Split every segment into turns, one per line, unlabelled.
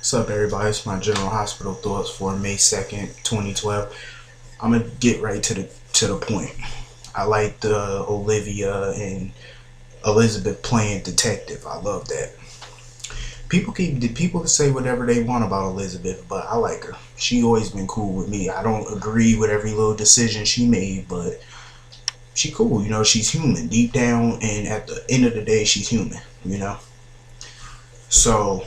What's up, everybody? It's my General Hospital thoughts for May 2nd, 2012. I'm gonna get right to the point. I like the Olivia and Elizabeth playing detective. I love that. People can say whatever they want about Elizabeth, but I like her. She always been cool with me. I don't agree with every little decision she made, but she cool. She's human deep down, and at the end of the day, she's human. So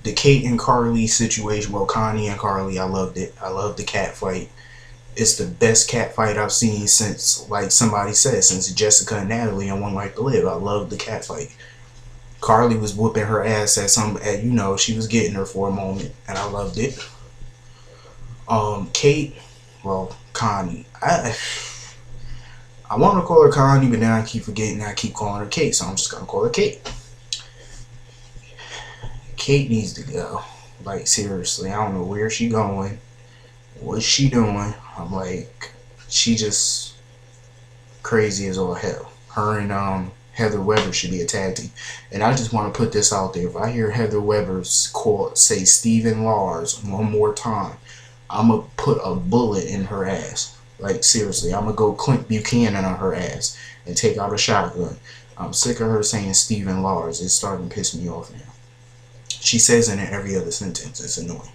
the Kate and Carly situation, well, Connie and Carly, I loved it. I loved the cat fight. It's the best cat fight I've seen since, like somebody said, since Jessica and Natalie on One Life to Live. I loved the cat fight. Carly was whooping her ass she was getting her for a moment, and I loved it. Kate, well, Connie, I want to call her Connie, but then I keep forgetting. I keep calling her Kate, so I'm just gonna call her Kate. Kate needs to go. Like, seriously, I don't know where she going. What's she doing? I'm like, she just crazy as all hell. Her and Heather Weber should be a tag team. And I just want to put this out there. If I hear Heather Weber say Stephen Lars one more time, I'm going to put a bullet in her ass. Like, seriously, I'm going to go Clint Buchanan on her ass and take out a shotgun. I'm sick of her saying Stephen Lars. It's starting to piss me off now. She says it in every other sentence. It's annoying.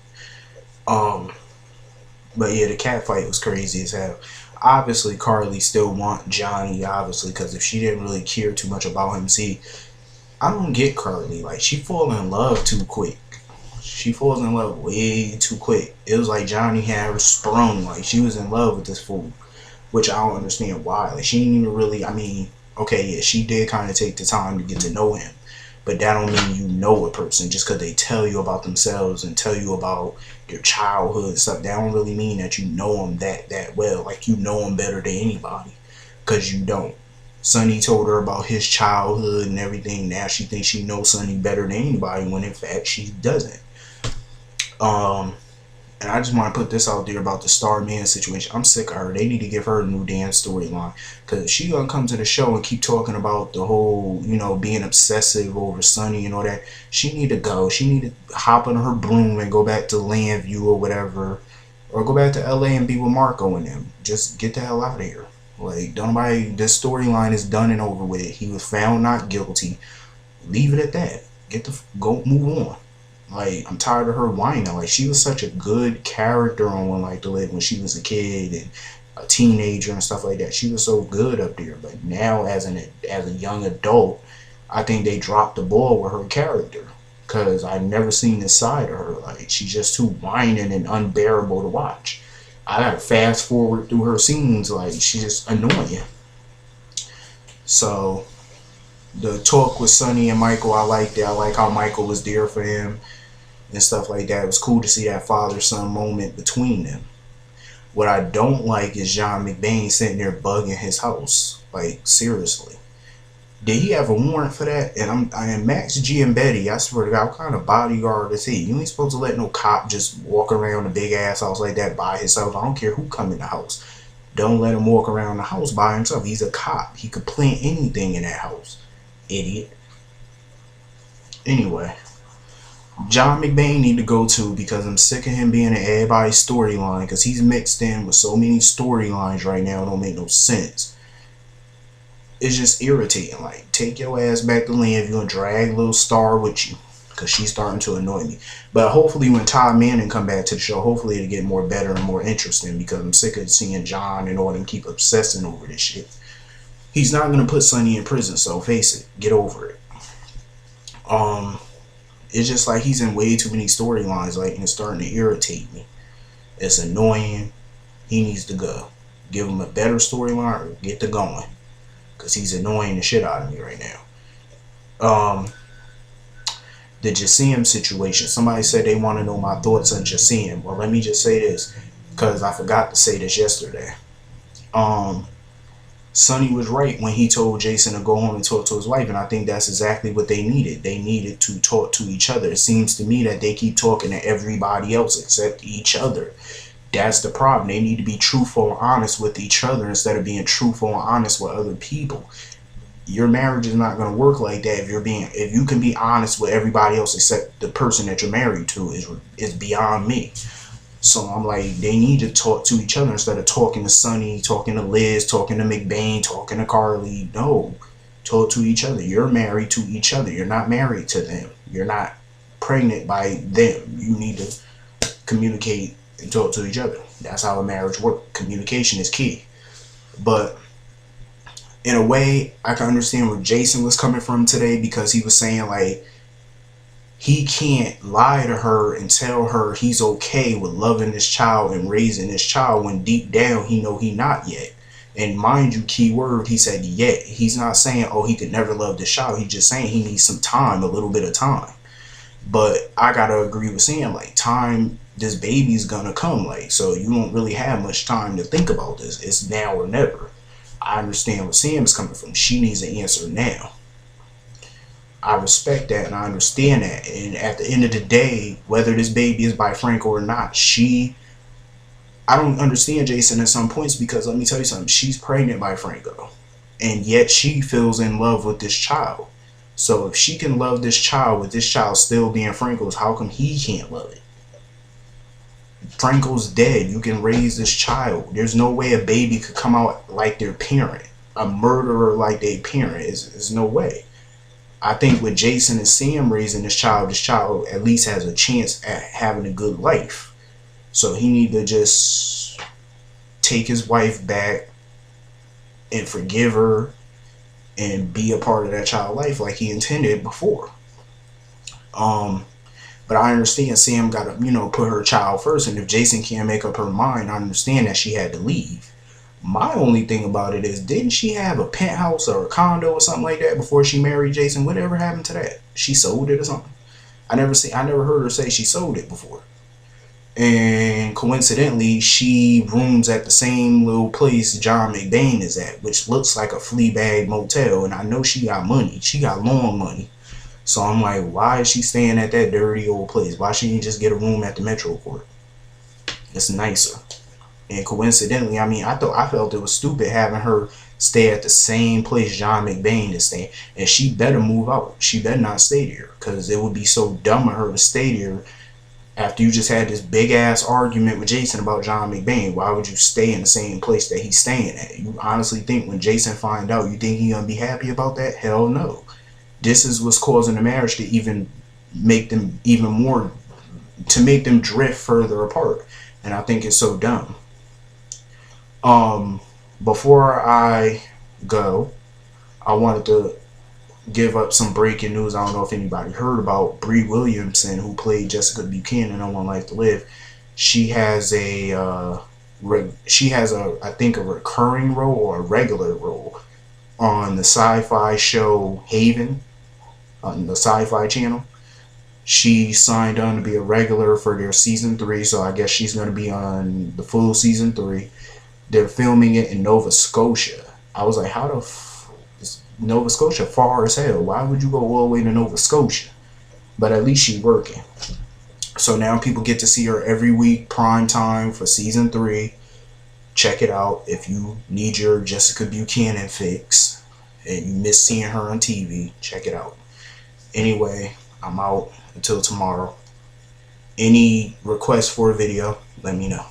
But yeah, the cat fight was crazy as hell. Obviously, Carly still want Johnny, obviously, because if she didn't really care too much about him, see, I don't get Carly. Like, she falls in love too quick. She falls in love way too quick. It was like Johnny had her sprung. Like, she was in love with this fool, which I don't understand why. Like, she didn't even really, okay, yeah, she did kind of take the time to get to know him. But that don't mean you know a person just because they tell you about themselves and tell you about their childhood and stuff. That don't really mean that you know them that well. Like, you know them better than anybody, because you don't. Sonny told her about his childhood and everything. Now she thinks she knows Sonny better than anybody, when in fact she doesn't. And I just want to put this out there about the Starman situation. I'm sick of her. They need to give her a new damn storyline, because she gonna come to the show and keep talking about the whole, being obsessive over Sonny and all that. She need to go. She need to hop on her broom and go back to Landview or whatever, or go back to LA and be with Marco and them. Just get the hell out of here. Like, don't nobody. This storyline is done and over with. He was found not guilty. Leave it at that. Go move on. Like, I'm tired of her whining. Like, she was such a good character on One Life to Live when she was a kid and a teenager and stuff like that. She was so good up there. But now, as a young adult, I think they dropped the ball with her character, because I've never seen this side of her. Like, she's just too whining and unbearable to watch. I gotta fast forward through her scenes. Like, she's just annoying. So, the talk with Sonny and Michael, I liked it. I like how Michael was there for him and stuff like that. It was cool to see that father-son moment between them. What I don't like is John McBain sitting there bugging his house. Like, seriously. Did he have a warrant for that? And I am Max G and Betty. I swear to God, what kind of bodyguard is he? You ain't supposed to let no cop just walk around a big ass house like that by himself. I don't care who come in the house. Don't let him walk around the house by himself. He's a cop. He could plant anything in that house. Idiot. Anyway, John McBain need to go too, because I'm sick of him being in everybody's storyline, because he's mixed in with so many storylines right now. It don't make no sense. It's just irritating. Like, take your ass back to Landview and drag Little Star with you, because she's starting to annoy me. But hopefully when Todd Manning come back to the show, hopefully it'll get more better and more interesting, because I'm sick of seeing John and all them keep obsessing over this shit. He's not going to put Sonny in prison, so face it. Get over it. It's just like he's in way too many storylines, like, and it's starting to irritate me. It's annoying. He needs to go. Give him a better storyline or get to going, because he's annoying the shit out of me right now. The Jassim situation. Somebody said they want to know my thoughts on Jassim. Well, let me just say this, because I forgot to say this yesterday. Sonny was right when he told Jason to go home and talk to his wife, and I think that's exactly what they needed. They needed to talk to each other. It seems to me that they keep talking to everybody else except each other. That's the problem. They need to be truthful and honest with each other instead of being truthful and honest with other people. Your marriage is not going to work like that if you can be honest with everybody else except the person that you're married to is beyond me. So I'm like, they need to talk to each other instead of talking to Sonny, talking to Liz, talking to McBain, talking to Carly. No, talk to each other. You're married to each other. You're not married to them. You're not pregnant by them. You need to communicate and talk to each other. That's how a marriage works. Communication is key. But in a way, I can understand where Jason was coming from today, because he was saying like he can't lie to her and tell her he's okay with loving this child and raising this child when deep down he know he not yet. And mind you, key word, he said yet. He's not saying, oh, he could never love this child. He's just saying he needs some time, a little bit of time. But I gotta agree with Sam, like, time, this baby's gonna come, like, so you don't really have much time to think about this. It's now or never. I understand where Sam's coming from. She needs an answer now. I respect that and I understand that. And at the end of the day, whether this baby is by Franco or not, I don't understand Jason at some points, because let me tell you something, she's pregnant by Franco. And yet she feels in love with this child. So if she can love this child with this child still being Franco's, how come he can't love it? Franco's dead. You can raise this child. There's no way a baby could come out like their parent. A murderer like their parent is no way. I think with Jason and Sam raising this child at least has a chance at having a good life. So he need to just take his wife back and forgive her and be a part of that child's life like he intended before. But I understand Sam got to, put her child first. And if Jason can't make up her mind, I understand that she had to leave. My only thing about it is, didn't she have a penthouse or a condo or something like that before she married Jason? Whatever happened to that? She sold it or something? I never heard her say she sold it before. And coincidentally, she rooms at the same little place John McBain is at, which looks like a Fleabag motel. And I know she got money. She got long money. So I'm like, why is she staying at that dirty old place? Why she didn't just get a room at the Metro Court? It's nicer. And coincidentally, I felt it was stupid having her stay at the same place John McBain is staying. And she better move out. She better not stay there, because it would be so dumb of her to stay there after you just had this big ass argument with Jason about John McBain. Why would you stay in the same place that he's staying at? You honestly think when Jason find out, you think he gonna be happy about that? Hell no. This is what's causing the marriage to even make them drift further apart. And I think it's so dumb. Before I go, I wanted to give up some breaking news. I don't know if anybody heard about Bree Williamson, who played Jessica Buchanan on One Life to Live. She has I think a recurring role or a regular role on the sci-fi show Haven on the Sci-Fi Channel. She signed on to be a regular for their season 3, so I guess she's going to be on the full season 3. They're filming it in Nova Scotia. I was like, how is Nova Scotia far as hell? Why would you go all the way to Nova Scotia? But at least she's working. So now people get to see her every week, prime time for season 3. Check it out if you need your Jessica Buchanan fix and you miss seeing her on TV. Check it out. Anyway, I'm out until tomorrow. Any requests for a video, let me know.